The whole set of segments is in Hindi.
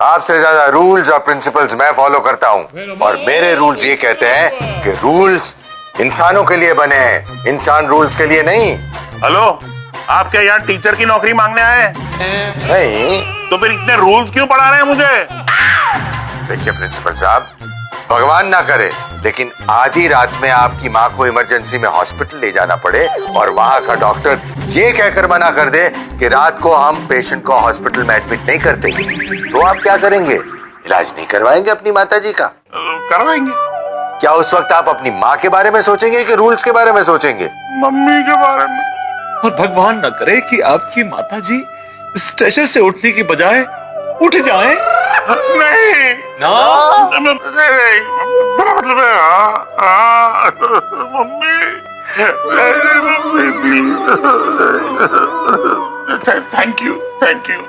आपसे ज्यादा रूल्स और प्रिंसिपल्स मैं फॉलो करता हूँ, और मेरे रूल्स ये कहते हैं कि रूल्स इंसानों के लिए बने हैं, इंसान रूल्स के लिए नहीं। हेलो, आप क्या यहाँ टीचर की नौकरी मांगने आए हैं? नहीं। तो फिर इतने रूल्स क्यों पढ़ा रहे हैं मुझे? देखिए प्रिंसिपल साहब, भगवान ना करे लेकिन आधी रात में आपकी माँ को इमरजेंसी में हॉस्पिटल ले जाना पड़े और वहाँ का डॉक्टर ये कहकर मना कर दे कि रात को हम पेशेंट को हॉस्पिटल में एडमिट नहीं करते, तो आप क्या करेंगे? इलाज नहीं करवाएंगे अपनी माताजी का? करवाएंगे। क्या उस वक्त आप अपनी माँ के बारे में सोचेंगे कि रूल्स के बारे में सोचेंगे? मम्मी के बारे में। और भगवान न करे कि आपकी माताजी स्ट्रेचर से उठने की बजाय उठ जाएं। नहीं ना, मेरा मतलब है mummy, mummy please. Thank you, thank you.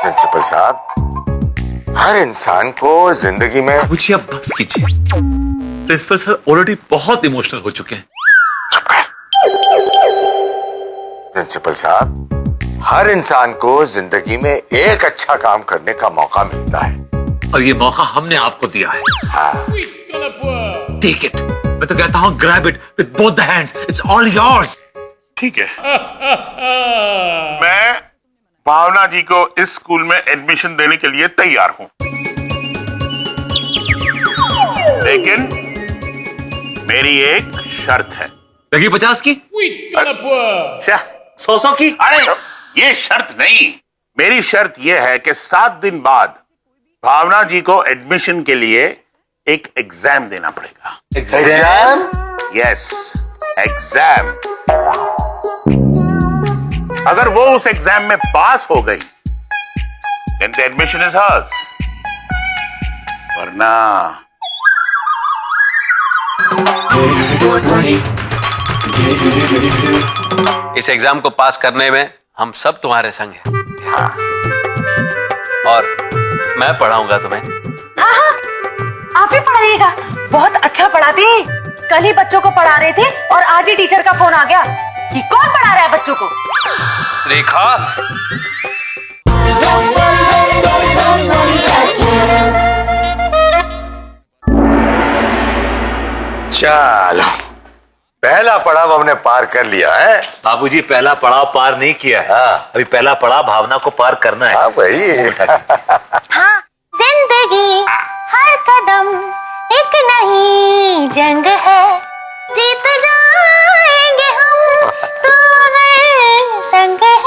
Principal साहब, हर इंसान को जिंदगी में मुझे अब बस कीजिए। प्रिंसिपल सर ऑलरेडी बहुत इमोशनल हो चुके हैं। प्रिंसिपल साहब, हर इंसान को जिंदगी में एक अच्छा काम करने का मौका मिलता है, और ये मौका हमने आपको दिया है। Take it. मैं तो कहता हूँ grab it with both the hands, it's all yours. ठीक है, मैं भावना जी को इस स्कूल में एडमिशन देने के लिए तैयार हूं, लेकिन मेरी एक शर्त है। लगी 50 की? 100 की? अरे ये शर्त नहीं, मेरी शर्त यह है कि 7 दिन बाद भावना जी को एडमिशन के लिए एक एग्जाम देना पड़ेगा। एग्जाम? Yes, exam. अगर वो उस एग्जाम में पास हो गई, then the admission is hers. वरना इस एग्जाम को पास करने में हम सब तुम्हारे संग हैं। हाँ। और मैं पढ़ाऊंगा तुम्हें। हाँ, आप ही पढ़ाइएगा। बहुत अच्छा पढ़ाती। कल ही बच्चों को पढ़ा रहे थे और आज ही टीचर का फोन आ गया कि कौन पढ़ा रहा है बच्चों को। रेखा, चलो, पहला पड़ाव हमने पार कर लिया है। बाबूजी, पहला पड़ाव पार नहीं किया है। हाँ। अभी पहला पड़ाव भावना को पार करना है। हाँ भाई। हाँ, जिंदगी हर कदम एक नई जंग है, जीत जाएंगे हम तो अगर संग है।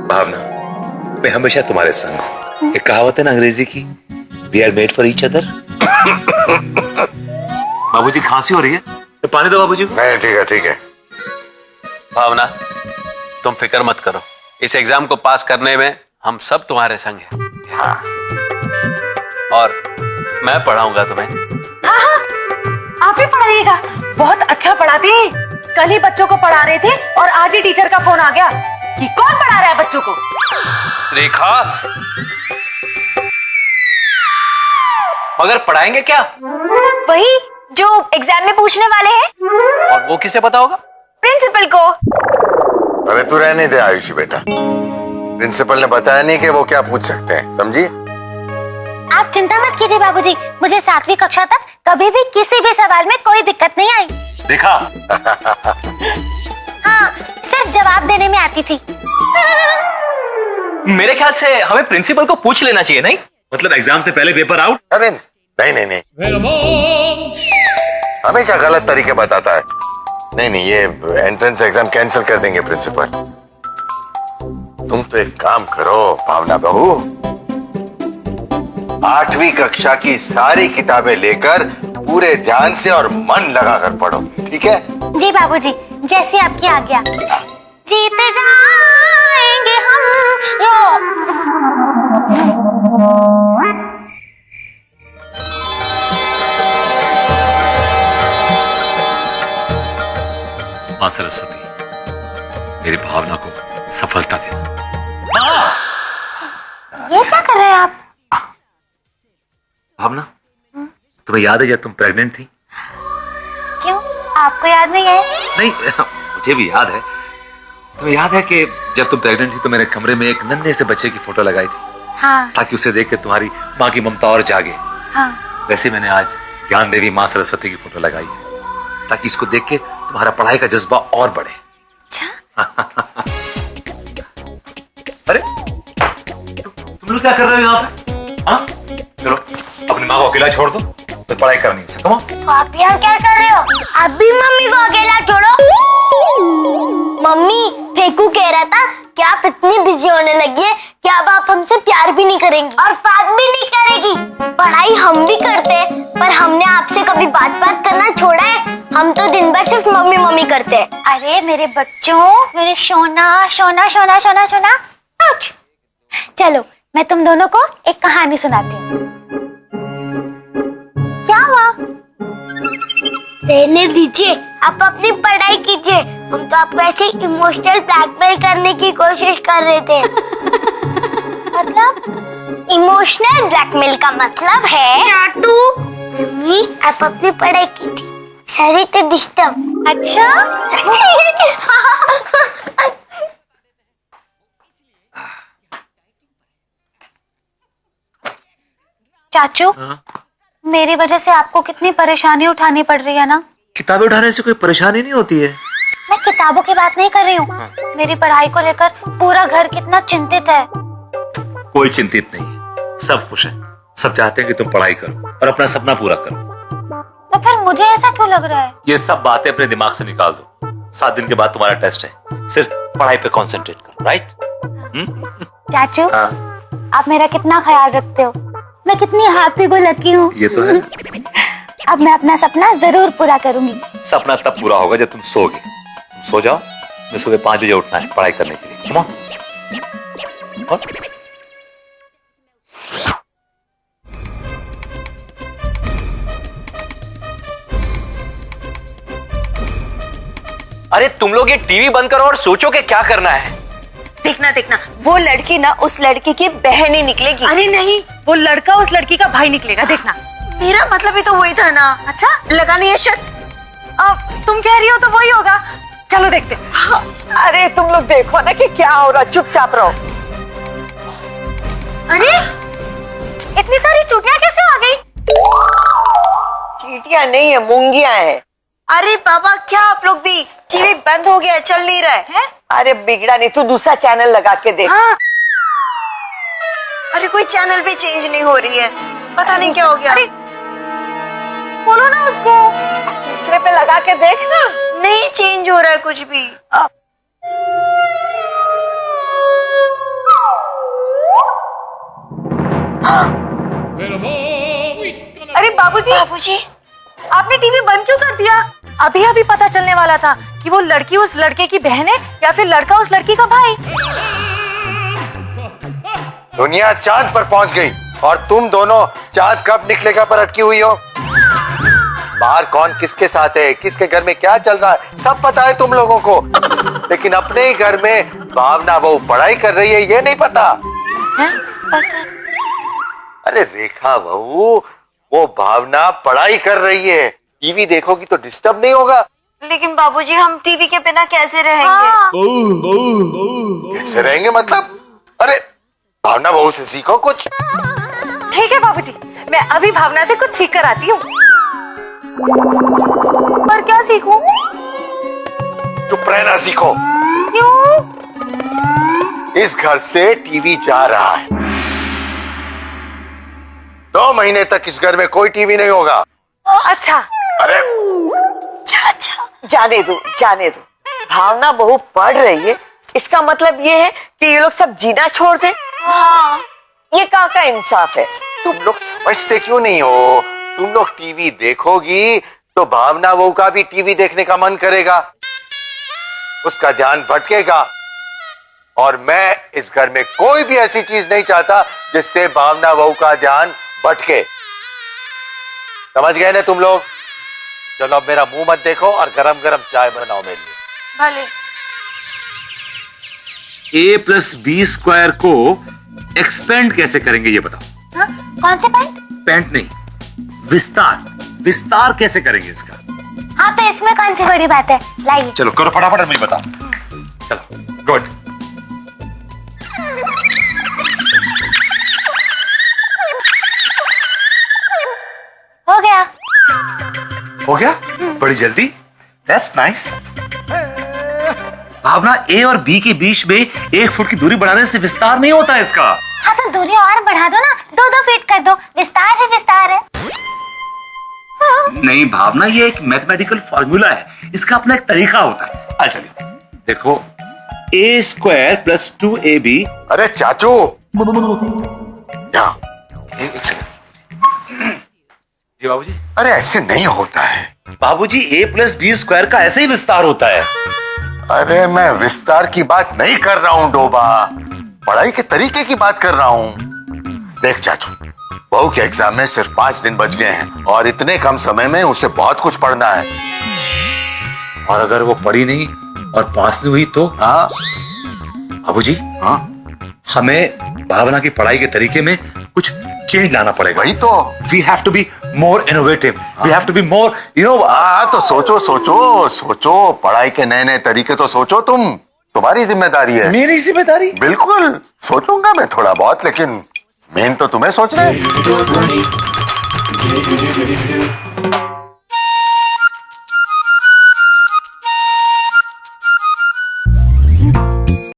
भावना, मैं हमेशा तुम्हारे संग हूँ। एक कहावत है ना अंग्रेजी की, we are made for each other. बाबूजी, खांसी हो रही है तो पानी दो बाबूजी को। नहीं, ठीक है, ठीक है। भावना, तुम फिक्र मत करो। इस एग्जाम को पास करने में हम सब तुम्हारे संग हैं। हाँ। और मैं पढ़ाऊंगा तुम्हें। हाँ, आप ही पढ़ाइएगा। बहुत अच्छा पढ़ाती। कल ही बच्चों को पढ़ा रहे थे और आज ही टीचर का फोन आ गया कि कौन पढ़ा रहा है बच्चों को। रेखा, मगर पढ़ाएंगे क्या? वही जो एग्जाम में पूछने वाले हैं। और वो किसे पता होगा? प्रिंसिपल को। अरे तू रहने दे आयुषी बेटा, प्रिंसिपल ने बताया नहीं कि वो क्या पूछ सकते हैं, समझी? आप चिंता मत कीजिए बाबूजी, मुझे 7वीं कक्षा तक कभी भी किसी भी सवाल में कोई दिक्कत नहीं आई। देखा? हाँ, सिर्फ जवाब देने में आती थी। मेरे ख्याल से हमें प्रिंसिपल को पूछ लेना चाहिए, नहीं? मतलब एग्जाम से पहले पेपर आउट? अरे नहीं नहीं नहीं, हमेशा गलत तरीके बताता है। नहीं नहीं, ये एंट्रेंस एग्जाम कैंसिल कर देंगे प्रिंसिपल। तुम तो एक काम करो भावना बहू, 8वीं कक्षा की सारी किताबें लेकर पूरे ध्यान से और मन लगाकर पढ़ो, ठीक है? जी बाबूजी, जैसी आपकी आज्ञा। जीत जाएंगे हम। मां सरस्वती, मेरी भावना को सफलता देना। ये क्या कर रहे हैं आप? भावना, तुम्हें याद है जब तुम प्रेग्नेंट थी? क्यों, आपको याद नहीं है? नहीं, मुझे भी याद है। तुम्हें याद है कि जब तुम प्रेग्नेंट थी तो मैंने कमरे में एक नन्हे से बच्चे की फोटो लगाई थी, हाँ ताकि उसे देख के तुम्हारी माँ की ममता और जागे। हाँ। वैसे मैंने आज ज्ञान देवी माँ सरस्वती की फोटो लगाई है, ताकि इसको देख के तुम्हारा पढ़ाई का जज्बा और बढ़े। अच्छा। अरे तुम लोग क्या कर रहे हो यहाँ पे? हाँ, चलो अपनी माँ को अकेला छोड़ दो, तो पढ़ाई करनी है। Come on. आप यहाँ क्या कर रहे हो? आप भी मम्मी को अकेला छोड़ो। मम्मी, फेकू कह रहा था कि आप इतनी बिजी होने लगी है कि अब आप हमसे प्यार भी नहीं करेंगी और बात भी नहीं करेगी। पढ़ाई हम भी करते हैं, पर हमने आपसे कभी बात करना छोड़ा है। हम तो दिन भर सिर्फ मम्मी मम्मी करते हैं। अरे मेरे बच्चों, मेरे सोना सोना सोना सोना सोना। आउच। चलो मैं तुम दोनों को एक कहानी सुनाती हूँ। क्या हुआ? रहने दीजिए, आप अपनी पढ़ाई कीजिए। हम तो आपको ऐसे इमोशनल ब्लैकमेल करने की कोशिश कर रहे थे। मतलब इमोशनल ब्लैकमेल का मतलब है चाटू। मम्मी, आप अपनी पढ़ाई कीजिए, सॉरी तो डिस्टर्ब। अच्छा। चाचू, मेरी वजह से आपको कितनी परेशानी उठानी पड़ रही है ना? किताबें उठाने से कोई परेशानी नहीं होती है। मैं किताबों की बात नहीं कर रही हूँ। मेरी पढ़ाई को लेकर पूरा घर कितना चिंतित है। कोई चिंतित नहीं है, सब खुश हैं। सब चाहते हैं कि तुम पढ़ाई करो और अपना सपना पूरा करो। तो फिर मुझे ऐसा क्यों लग रहा है? ये सब बातें अपने दिमाग से निकाल दो। 7 दिन के बाद तुम्हारा टेस्ट है, सिर्फ पढ़ाई पे कंसंट्रेट करो। राइट? चाचू, हाँ। आप मेरा कितना ख्याल रखते हो। मैं कितनी हैप्पी गो लकी हूँ। ये तो है। अब मैं अपना सपना जरूर पूरा करूंगी। सपना तब पूरा होगा जब तुम सोगे। तुम सो जाओ, मैं सुबह 5 बजे उठना है पढ़ाई करने के लिए। Come on। अरे तुम लोग ये टीवी बंद करो और सोचो कि क्या करना है। देखना देखना, वो लड़की ना उस लड़के की बहन ही निकलेगी। अरे नहीं, वो लड़का उस लड़की का भाई निकलेगा। देखना। मेरा मतलब ही तो वही था ना। अच्छा, लगा नहीं है शक। अब तुम कह रही हो तो वही होगा। चलो देखते। हाँ, अरे तुम लोग देखो ना कि क्या हो रहा, चुपचाप रहो। अरे इतनी सारी चूटियां कैसे आ गई? चींटियां नहीं है, मूंगियां है। अरे बाबा, क्या आप लोग भी? टीवी बंद हो गया, चल नहीं रहा है। अरे बिगड़ा नहीं, तू दूसरा चैनल लगा के देख। हाँ। अरे कोई चैनल भी चेंज नहीं हो रही है, पता नहीं क्या हो गया। अरे बोलो ना उसको। दूसरे पे लगा के देख ना। नहीं चेंज हो रहा है कुछ भी। अरे बाबूजी, बाबूजी, आपने टीवी बंद क्यों कर दिया? अभी अभी पता चलने वाला था कि वो लड़की उस लड़के की बहन है या फिर लड़का उस लड़की का भाई। दुनिया चांद पर पहुंच गई और तुम दोनों चांद कब निकलेगा पर अटकी हुई हो। बाहर कौन किसके साथ है, किसके घर में क्या चल रहा है, सब पता है तुम लोगों को, लेकिन अपने ही घर में भावना वो पढ़ाई कर रही है ये नहीं पता। अरे रेखा बहू, वो भावना पढ़ाई कर रही है, टीवी देखोगी तो डिस्टर्ब नहीं होगा। लेकिन बाबूजी हम टीवी के बिना कैसे रहेंगे? हाँ। कैसे रहेंगे मतलब? अरे भावना बहू से सीखो कुछ। ठीक है बाबूजी, मैं अभी भावना से कुछ सीख कर आती हूँ। पर क्या सीखूं? चुप रहना सीखो। क्यों? इस घर से टीवी जा रहा है, 2 महीने तक इस घर में कोई टीवी नहीं होगा। अच्छा। अरे क्या अच्छा? जाने दो, जाने दो। भावना बहू पढ़ रही है, इसका मतलब ये है कि ये लोग सब जीना छोड़ दें। हाँ, ये कहाँ का इंसाफ है? तुम लोग समझते क्यों नहीं हो? तुम लोग टीवी देखोगी तो भावना बहू का भी टीवी देखने का मन करेगा, उसका ध्यान भटकेगा, और मैं इस घर में कोई भी ऐसी चीज नहीं चाहता जिससे भावना बहू का ध्यान भटके। समझ गए ना तुम लोग? चलो अब मेरा मुंह मत देखो और गरम गरम चाय बनाओ मेरे लिए। भले। a + b² को एक्सपेंड कैसे करेंगे ये बताओ। हाँ? कौन से पॉइंट? पैंट नहीं, विस्तार। विस्तार कैसे करेंगे इसका? हाँ तो इसमें कौन सी बड़ी बात है, लाइए। चलो करो फटाफट और मुझे बताओ। चलो गुड। हो गया। हो गया? बड़ी जल्दी। That's nice. भावना, ए और बी के बीच में 1 फुट की दूरी बढ़ाने से विस्तार नहीं होता है इसका। हाँ तो दूरी और बढ़ा दो ना, 2-2 फीट कर दो, विस्तार है विस्तार है। नहीं भावना, ये एक मैथमेटिकल फॉर्मूला है, इसका अपना एक तरीका होता है। I'll tell you. देखो, a² + 2ab। अरे चाचू, यहाँ। एक सेकंड जी बाबूजी। अरे ऐसे नहीं होता है। बाबूजी, a + b² का ऐसे ही विस्तार होता है। अरे मैं विस्तार की बात नहीं कर रहा हूँ डोबा, पढ़ाई के तरीके की बात कर रहा हूँ। देख चाचू, बहू के एग्जाम में सिर्फ 5 दिन बच गए हैं और इतने कम समय में उसे बहुत कुछ पढ़ना है। और अगर वो पढ़ी नहीं और पास नहीं हुई तो? हाँ बाबूजी, हाँ, हमें भावना की पढ़ाई के तरीके में कुछ चेंज लाना पड़ेगा। वही तो। We have to be more innovative, we have to be more, हाँ तो सोचो सोचो सोचो, पढ़ाई के नए नए तरीके तो सोचो। तुम्हारी जिम्मेदारी है। मेरी जिम्मेदारी? बिल्कुल सोचूंगा मैं थोड़ा बहुत, लेकिन मेन तो तुम्हें सोचना है।